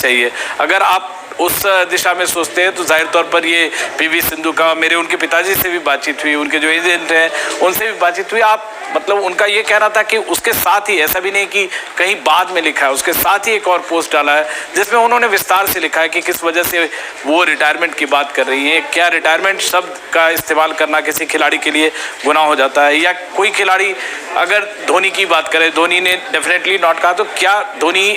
चाहिए। अगर आप उस दिशा में सोचते हैं तो जाहिर तौर पर ये पीवी सिंधु का, मेरे उनके पिताजी से भी बातचीत हुई, उनके जो एजेंट हैं उनसे भी बातचीत हुई। आप मतलब उनका ये कहना था कि उसके साथ ही, ऐसा भी नहीं कि कहीं बाद में लिखा है, उसके साथ ही एक और पोस्ट डाला है जिसमें उन्होंने विस्तार से लिखा है कि किस वजह से वो रिटायरमेंट की बात कर रही हैं। क्या रिटायरमेंट शब्द का इस्तेमाल करना किसी खिलाड़ी के लिए गुनाह हो जाता है? या कोई खिलाड़ी, अगर धोनी की बात करें, धोनी ने डेफिनेटली नॉट कहा, तो क्या धोनी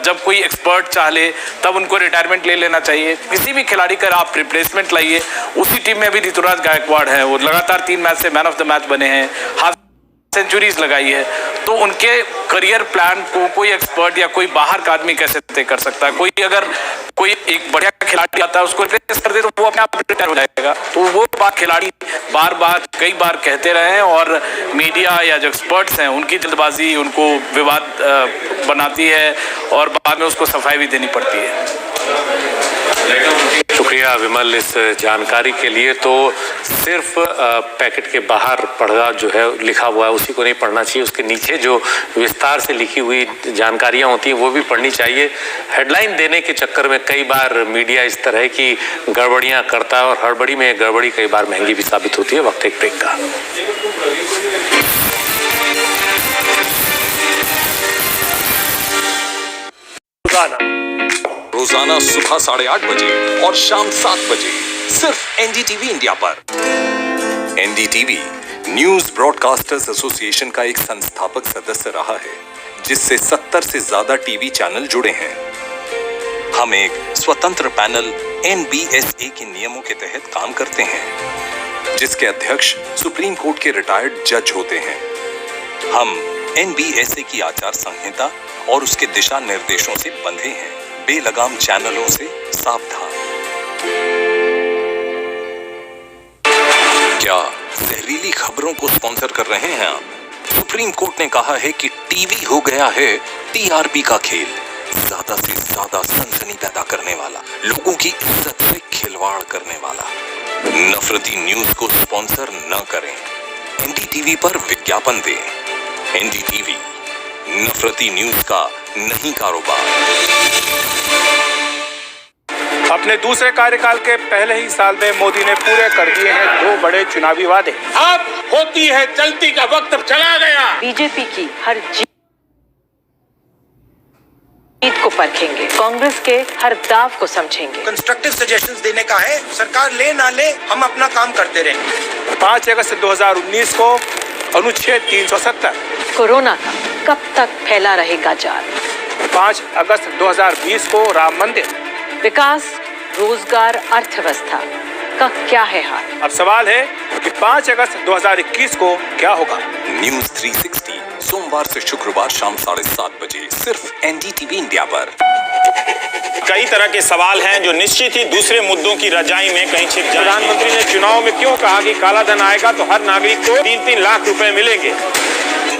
जब कोई एक्सपर्ट चाह ले तब उनको रिटायरमेंट ले लेना चाहिए? किसी भी खिलाड़ी का आप रिप्लेसमेंट लाइए। उसी टीम में भी ऋतुराज गायकवाड़ है, वो लगातार 3 मैच से मैन ऑफ द मैच बने हैं, हाफ सेंचुरीज लगाई है। तो उनके करियर प्लान को कोई एक्सपर्ट या कोई बाहर का आदमी कैसे तय कर सकता है? कोई अगर कोई एक बढ़िया खिलाड़ी आता है उसको रिप्लेस कर दे तो वो अपने आप रिटायर हो जाएगा। तो वो बात खिलाड़ी बार बार कई बार कहते रहे हैं और मीडिया या जो एक्सपर्ट्स हैं उनकी जल्दबाजी उनको विवाद बनाती है और बाद में उसको सफाई भी देनी पड़ती है। शुक्रिया विमल इस जानकारी के लिए। तो सिर्फ पैकेट के बाहर पढ़ा जो है लिखा हुआ है उसी को नहीं पढ़ना चाहिए, उसके नीचे जो विस्तार से लिखी हुई जानकारियां होती हैं वो भी पढ़नी चाहिए। हेडलाइन देने के चक्कर में कई बार मीडिया इस तरह की गड़बड़ियां करता है और हड़बड़ी में गड़बड़ी कई बार महंगी भी साबित होती है। वक्त एक ब्रेक का। रोजाना सुबह 8:30 बजे और शाम 7 बजे सिर्फ एनडीटीवी इंडिया पर। एनडीटीवी न्यूज ब्रॉडकास्टर्स एसोसिएशन का एक संस्थापक सदस्य रहा है जिससे 70 से ज्यादा टीवी चैनल जुड़े हैं। हम एक स्वतंत्र पैनल एनबीएसए के नियमों के तहत काम करते हैं जिसके अध्यक्ष सुप्रीम कोर्ट के रिटायर्ड जज होते हैं। हम एनबीएसए की आचार संहिता और उसके दिशा निर्देशों से बंधे हैं। बेलगाम चैनलों से सावधान। क्या जहरीली खबरों को स्पॉन्सर कर रहे हैं आप? सुप्रीम कोर्ट ने कहा है कि टीवी हो गया है टीआरपी का खेल, ज्यादा से ज्यादा सनसनी पैदा करने वाला, लोगों की इज्जत से खिलवाड़ करने वाला। नफरती न्यूज को स्पॉन्सर न करें। एनडीटीवी पर विज्ञापन दें। एनडीटीवी, नफरती न्यूज का नहीं कारोबार। अपने दूसरे कार्यकाल के पहले ही साल में मोदी ने पूरे कर दिए हैं 2 बड़े चुनावी वादे। अब होती है चलती का वक्त अब चला गया। बीजेपी की हर जीत को परखेंगे, कांग्रेस के हर दाव को समझेंगे। कंस्ट्रक्टिव सजेशंस देने का है, सरकार ले ना ले हम अपना काम करते रहेंगे। 5 अगस्त 2019 को अनुच्छेद 370 कोरोना का कब तक फैला रहेगा जाल। 5 अगस्त 2020 को राम मंदिर, विकास, रोजगार, अर्थव्यवस्था का क्या है हाल? अब सवाल है कि 5 अगस्त 2021 को क्या होगा? न्यूज 360 सोमवार से शुक्रवार शाम 7:30 बजे सिर्फ एनडीटीवी इंडिया पर। कई तरह के सवाल हैं जो निश्चित ही दूसरे मुद्दों की रजाई में कहीं छिप जाएंगे। प्रधानमंत्री ने चुनाव में क्यों कहा कि काला धन आएगा तो हर नागरिक को 3-3 लाख रुपए मिलेंगे?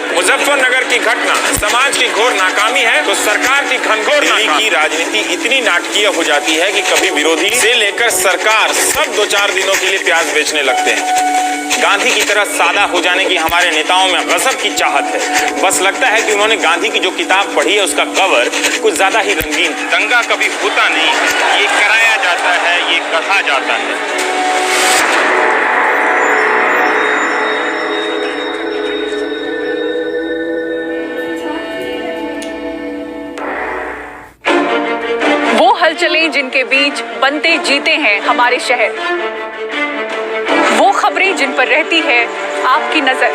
मुजफ्फरनगर की घटना समाज की घोर नाकामी है तो सरकार की घनघोर नाकामी। की राजनीति इतनी नाटकीय हो जाती है कि कभी विरोधी से लेकर सरकार सब 2-4 दिनों के लिए प्याज बेचने लगते हैं। गांधी की तरह सादा हो जाने की हमारे नेताओं में गजब की चाहत है। बस लगता है कि उन्होंने गांधी की जो किताब पढ़ी है उसका कवर कुछ ज्यादा ही रंगीन। दंगा कभी होता नहीं, ये कराया जाता है, ये कहा जाता है। वो हलचलें जिनके बीच बनते जीते हैं हमारे शहर, वो खबरें जिन पर रहती है आपकी नजर।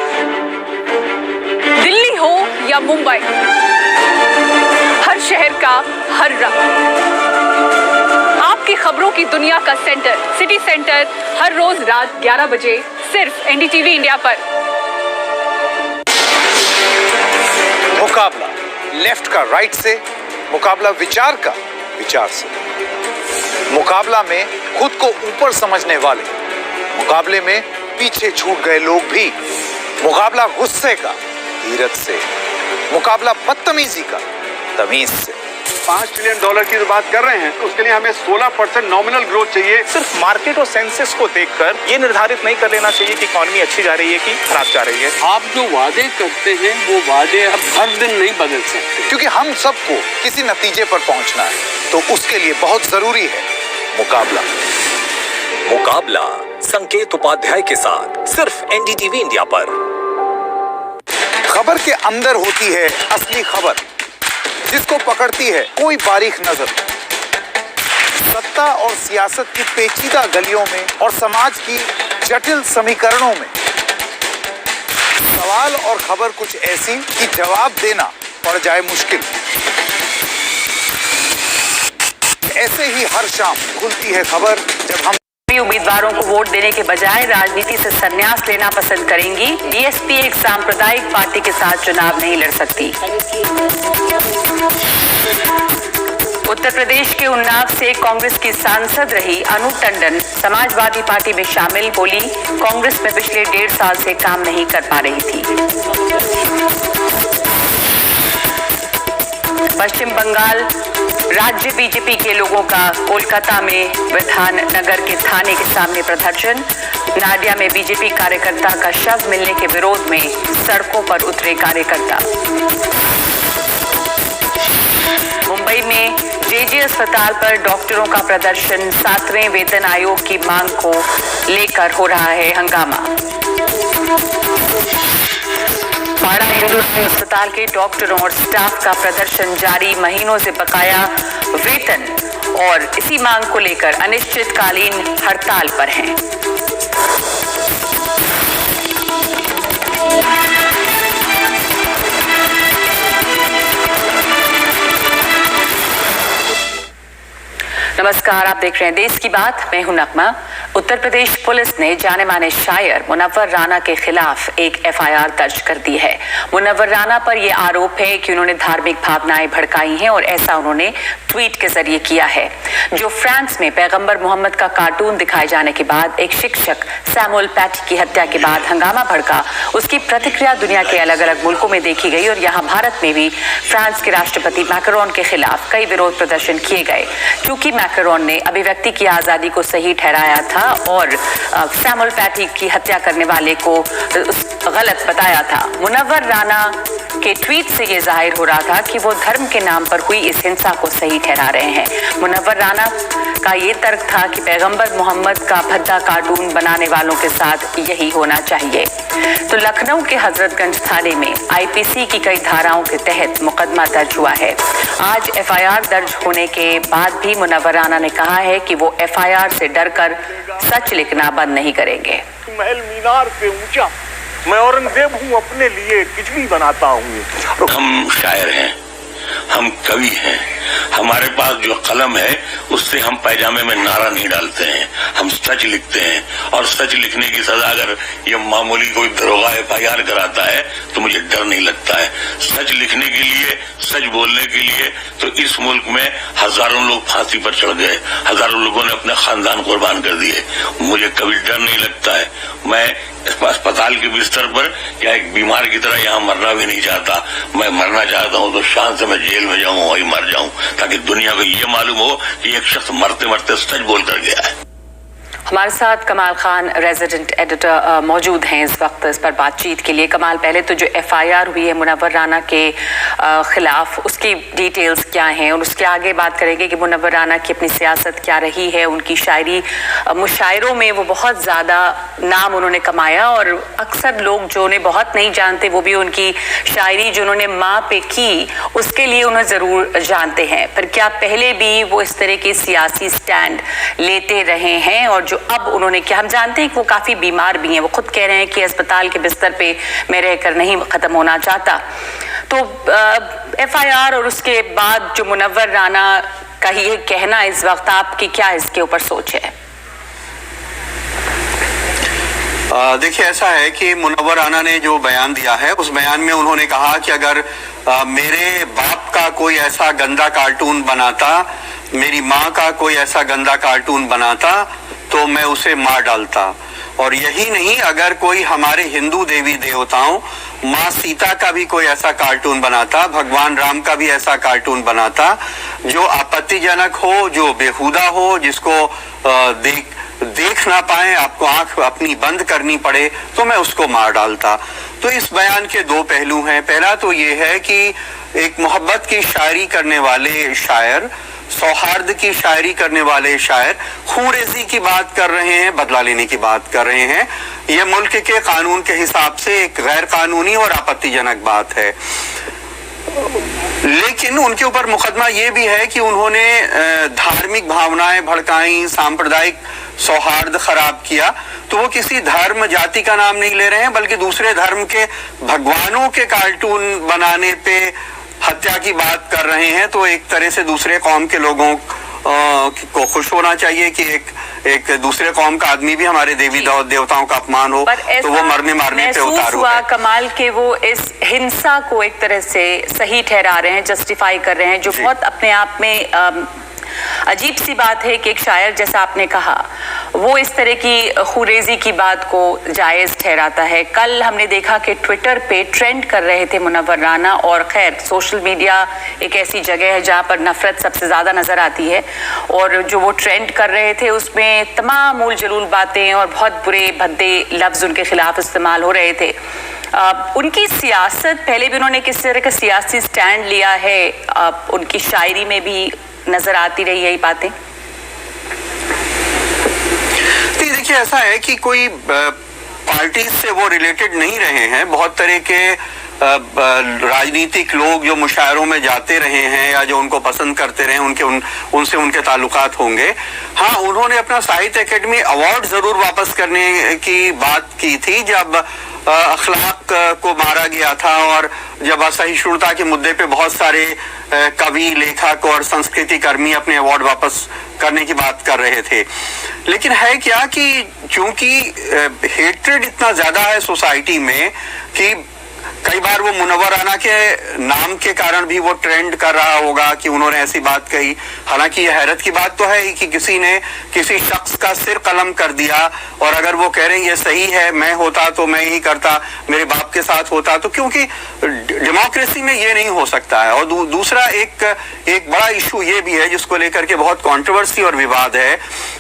दिल्ली हो या मुंबई, हर शहर का हर रंग, आपकी खबरों की दुनिया का सेंटर, सिटी सेंटर, हर रोज रात 11 बजे सिर्फ एनडीटीवी इंडिया पर। मुकाबला लेफ्ट का राइट से, मुकाबला विचार का विचार से, मुकाबला में खुद को ऊपर समझने वाले, मुकाबले में पीछे छूट गए लोग भी, मुकाबला गुस्से का धीरज से, मुकाबला बदतमीजी का तमीज से। $5 ट्रिलियन की बात कर रहे हैं तो उसके लिए हमें 16% नॉमिनल ग्रोथ चाहिए। सिर्फ मार्केट और सेंसेस को देखकर ये निर्धारित नहीं कर लेना चाहिए कि इकोनॉमी अच्छी जा रही है कि खराब जा रही है। आप जो वादे करते हैं वो वादे अब हर दिन नहीं बदल सकते, क्योंकि हम सबको किसी नतीजे पर पहुंचना है, तो उसके लिए बहुत जरूरी है मुकाबला। मुकाबला संकेत उपाध्याय के साथ सिर्फ एनडीटीवी इंडिया पर। खबर के अंदर होती है असली खबर, जिसको पकड़ती है कोई बारीक नजर। सत्ता और सियासत की पेचीदा गलियों में और समाज की जटिल समीकरणों में सवाल और खबर कुछ ऐसी कि जवाब देना पड़ जाए मुश्किल। ऐसे ही हर शाम खुलती है खबर जब हम उम्मीदवारों को वोट देने के बजाय राजनीति से संन्यास लेना पसंद करेंगी। बीएसपी एक सांप्रदायिक पार्टी के साथ चुनाव नहीं लड़ सकती। उत्तर प्रदेश के उन्नाव से कांग्रेस की सांसद रही अनु टंडन समाजवादी पार्टी में शामिल, बोली कांग्रेस में पिछले 1.5 साल से काम नहीं कर पा रही थी। पश्चिम बंगाल राज्य बीजेपी के लोगों का कोलकाता में विधान नगर के थाने के सामने प्रदर्शन। नाडिया में बीजेपी कार्यकर्ता का शव मिलने के विरोध में सड़कों पर उतरे कार्यकर्ता। मुंबई में जेजे अस्पताल पर डॉक्टरों का प्रदर्शन, 7वें वेतन आयोग की मांग को लेकर हो रहा है हंगामा। पाड़ा हिंदू अस्पताल के डॉक्टरों और स्टाफ का प्रदर्शन जारी, महीनों से बकाया वेतन और इसी मांग को लेकर अनिश्चितकालीन हड़ताल पर हैं। नमस्कार, आप देख रहे हैं देश की बात, मैं हूं नगमा। उत्तर प्रदेश पुलिस ने जाने माने शायर मुनव्वर राना के खिलाफ एक एफआईआर दर्ज कर दी है। मुनव्वर राना पर यह आरोप है कि उन्होंने धार्मिक भावनाएं भड़काई हैं और ऐसा उन्होंने ट्वीट के जरिए किया है। जो फ्रांस में पैगंबर मोहम्मद का कार्टून दिखाए जाने के बाद एक शिक्षक सैमुअल पैटी की हत्या के बाद हंगामा भड़का, उसकी प्रतिक्रिया दुनिया के अलग अलग मुल्कों में देखी गई और यहाँ भारत में भी फ्रांस के राष्ट्रपति मैक्रोन के खिलाफ कई विरोध प्रदर्शन किए गए, क्योंकि मैक्रोन ने अभिव्यक्ति की आजादी को सही ठहराया था और सैमुअल पैटी की हत्या करने वाले को गलत बताया था। मुनव्वर राना के ट्वीट से ये जाहिर हो रहा था कि वो धर्म के नाम पर हुई इस हिंसा को सही ठहरा रहे हैं। मुनव्वर राना का ये तर्क था कि पैगंबर मोहम्मद का भद्दा कार्टून बनाने वालों के साथ यही होना चाहिए। तो लखनऊ के हजरतगंज थाने में आईपीसी की कई धाराओं के तहत मुकदमा दर्ज हुआ है। आज एफआईआर दर्ज होने के बाद भी मुनव्वर राना ने कहा है कि वो एफआईआर से डरकर सच लिखना बंद नहीं करेंगे। महल मीनार से ऊंचा मैं औरंगजेब हूँ, अपने लिए कुछ भी बनाता हूँ। हम शायर हैं, हम कवि हैं, हमारे पास जो कलम है उससे हम पैजामे में नारा नहीं डालते हैं, हम सच लिखते हैं। और सच लिखने की सजा अगर ये मामूली कोई दरोगा एफआईआर कराता है तो मुझे डर नहीं लगता है। सच लिखने के लिए, सच बोलने के लिए तो इस मुल्क में हजारों लोग फांसी पर चढ़ गए, हजारों लोगों ने अपने खानदान कुर्बान कर दिए। मुझे कभी डर नहीं लगता है। मैं अस्पताल के बिस्तर पर या एक बीमार की तरह यहाँ मरना भी नहीं चाहता। मैं मरना चाहता हूँ तो शान से मैं जेल में जाऊँ, वही मर जाऊँ, ताकि दुनिया को ये मालूम हो कि एक शख्स मरते मरते सच बोल कर गया है। हमारे साथ कमाल खान रेजिडेंट एडिटर मौजूद हैं इस वक्त इस पर बातचीत के लिए। कमाल, पहले तो जो एफआईआर हुई है मुनव्वर राना के खिलाफ, उसकी डिटेल्स क्या हैं और उसके आगे बात करेंगे कि मुनव्वर राना की अपनी सियासत क्या रही है। उनकी शायरी, मुशायरों में वो बहुत ज़्यादा नाम उन्होंने कमाया और अक्सर लोग जो उन्हें बहुत नहीं जानते वो भी उनकी शायरी जो उन्होंने माँ पे की उसके लिए उन्हें ज़रूर जानते हैं। पर क्या पहले भी वो इस तरह के सियासी स्टैंड लेते रहे हैं? और जो अब उन्होंने क्या, हम जानते हैं कि वो काफ़ी बीमार भी हैं, वो खुद कह रहे हैं कि अस्पताल के बिस्तर पे मैं रहकर नहीं ख़त्म होना चाहता। तो एफआईआर और उसके बाद जो मुनव्वर राना का ये कहना इस वक्त, आपकी क्या इसके ऊपर सोच है? देखिए, ऐसा है कि मुनव्वर राना ने जो बयान दिया है उस बयान में उन्होंने कहा कि अगर मेरे बाप का कोई ऐसा गंदा कार्टून बनाता, मेरी माँ का कोई ऐसा गंदा कार्टून बनाता तो मैं उसे मार डालता। और यही नहीं, अगर कोई हमारे हिंदू देवी देवताओं माँ सीता का भी कोई ऐसा कार्टून बनाता, भगवान राम का भी ऐसा कार्टून बनाता जो आपत्तिजनक हो, जो बेहुदा हो, जिसको देख ना पाए, आपको आंख अपनी बंद करनी पड़े, तो मैं उसको मार डालता। तो इस बयान के दो पहलू हैं। पहला तो ये है कि एक मोहब्बत की शायरी करने वाले शायर, सौहार्द की शायरी करने वाले शायर खूरेजी की बात कर रहे हैं, बदला लेने की बात कर रहे हैं। यह मुल्क के कानून के हिसाब से एक गैर कानूनी और आपत्तिजनक बात है। लेकिन उनके ऊपर मुकदमा ये भी है कि उन्होंने धार्मिक भावनाएं भड़काई, सांप्रदायिक सौहार्द खराब किया। तो वो किसी धर्म जाति का नाम नहीं ले रहे हैं, बल्कि दूसरे धर्म के भगवानों के कार्टून बनाने पे हत्या की बात कर रहे हैं। तो एक तरह से दूसरे कौम के लोगों को खुश होना चाहिए कि एक दूसरे कौम का आदमी भी हमारे देवी देवताओं का अपमान हो, तो वो मरने मारने पे उतारू हुआ कमाल के वो इस हिंसा को एक तरह से सही ठहरा रहे हैं, जस्टिफाई कर रहे हैं, जो बहुत अपने आप में अजीब सी बात है कि एक शायर, जैसा आपने कहा, वो इस तरह की खुरेजी की बात को जायज़ ठहराता है। कल हमने देखा कि ट्विटर पे ट्रेंड कर रहे थे मुनव्वर राना, और खैर सोशल मीडिया एक ऐसी जगह है जहाँ पर नफरत सबसे ज़्यादा नज़र आती है, और जो वो ट्रेंड कर रहे थे उसमें तमाम मूल जलूल बातें और बहुत बुरे भद्दे लफ्ज़ उनके खिलाफ इस्तेमाल हो रहे थे। उनकी सियासत, पहले भी उन्होंने किस तरह का सियासी स्टैंड लिया है, उनकी शायरी में भी नजर आती रही यही बातें। देखिए, ऐसा है कि कोई पार्टी से वो रिलेटेड नहीं रहे हैं। बहुत तरह के राजनीतिक लोग जो मुशायरों में जाते रहे हैं या जो उनको पसंद करते रहे, उनसे उनके ताल्लुकात होंगे। हाँ, उन्होंने अपना साहित्य अकेडमी अवार्ड जरूर वापस करने की बात की थी जब अखलाक को मारा गया था, और जब असहिष्णुता के मुद्दे पे बहुत सारे कवि, लेखक और संस्कृति कर्मी अपने अवार्ड वापस करने की बात कर रहे थे। लेकिन है क्या कि चूंकि हेट्रेड इतना ज्यादा है सोसाइटी में कि कई बार वो मुनव्वर राना के नाम के कारण भी वो ट्रेंड कर रहा होगा कि उन्होंने ऐसी बात कही। हालांकि ये हैरत की बात तो है ही कि किसी ने किसी शख्स का सिर कलम कर दिया, और अगर वो कह रहे हैं ये सही है, मैं होता तो मैं ही करता, मेरे बाप के साथ होता, तो क्योंकि डेमोक्रेसी में ये नहीं हो सकता है। और दूसरा एक बड़ा इशू ये भी है जिसको लेकर के बहुत कंट्रोवर्सी और विवाद है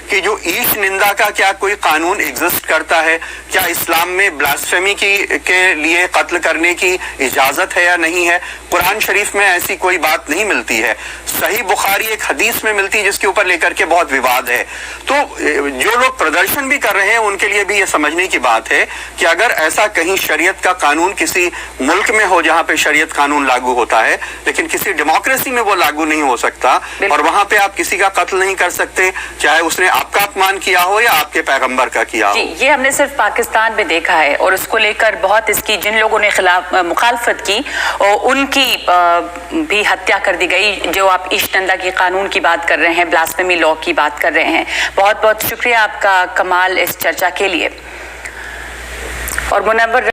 कि जो ईश निंदा का क्या कोई कानून एग्जिस्ट करता है, क्या इस्लाम में ब्लास्फेमी के लिए कत्ल करने की इजाजत है या नहीं है। कुरान शरीफ में ऐसी कोई बात नहीं मिलती है। सही बुखारी एक हदीस में मिलती है जिसके ऊपर लेकर के बहुत विवाद है। तो जो लोग प्रदर्शन भी कर रहे हैं उनके लिए भी ये समझने की बात है कि अगर ऐसा कहीं शरीयत का कानून किसी मुल्क में हो जहां पे शरीयत कानून लागू होता है, लेकिन किसी डेमोक्रेसी में वो लागू नहीं हो सकता, और वहां पे आप किसी का कत्ल नहीं कर सकते, चाहे उसने आपका अपमान किया हो या आपके पैगंबर का किया हो। ये हमने सिर्फ पाकिस्तान में देखा है, और उसको लेकर बहुत इसकी जिन लोगों ने मुखालफत की और उनकी भी हत्या कर दी गई। जो आप ईशनंदा की कानून की बात कर रहे हैं, ब्लास्फेमी लॉ की बात कर रहे हैं, बहुत बहुत शुक्रिया आपका कमाल इस चर्चा के लिए। और मुनव्वर